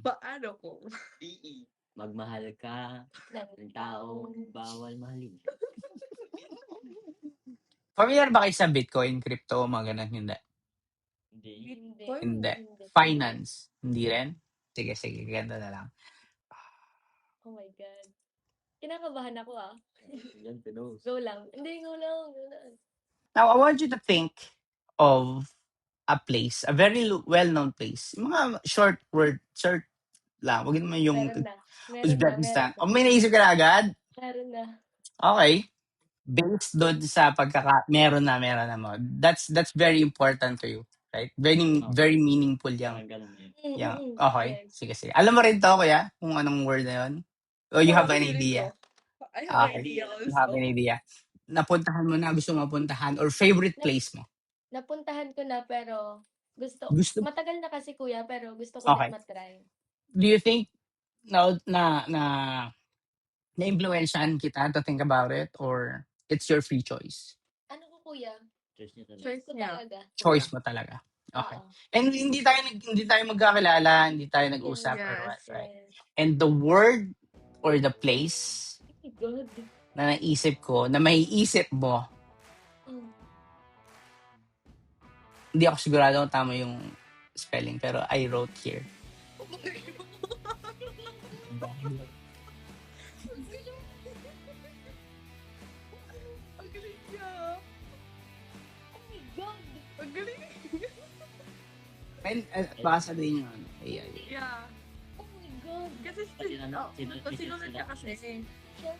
Paano kung DE. Magmahal ka ng taong bawal mahalin. Familiar ba kayo sa Bitcoin, crypto, mga ganun? Hindi. Hindi. Bitcoin? Hindi. Hindi. Finance. Hindi rin? Sige, ganda na lang. Oh my God. Kinakabahan ako ah. Yan, pinos. Go lang. Hindi, go lang. Go lang. Now, I want you to think of a place, a very well-known place. Mga short lang. Huwag naman yung Meron na. Uzbekistan. O, may naisip ka na agad? Meron na. Okay. Based doon sa meron na mo. That's very important to you. Right? Very meaningful Parang yung. ganun eh. Yeah. Okay. Yes. Sige. Alam mo rin to, kuya? Kung anong word na yun? O you have an Feeling idea? ko. I have an Okay. idea You have also. an idea. Napuntahan mo na, gusto mo mapuntahan, or favorite place mo? Napuntahan ko na pero Gusto, matagal na kasi kuya pero gusto ko okay. ulit matry. Do you think na-influensyahan kita to think about it, or it's your free choice? Ano ko kuya? Choice niya talaga. Choice Ko niya. talaga. Choice mo talaga. Okay. Oo. And hindi tayo magkakilala, hindi tayo nag-usap or what, Yes. right? Yes. And the word or the place Oh my God. na naisip ko, na maiisip mo, Oh. hindi ako sigurado kung tama yung spelling, pero I wrote here. Oh my God. Ang galing niya. Oh my God. Ang galing. And baka sabihin nyo, AI. Yeah. Oh my God. Kasi Kasi ano, sinunod ka kasi. Siya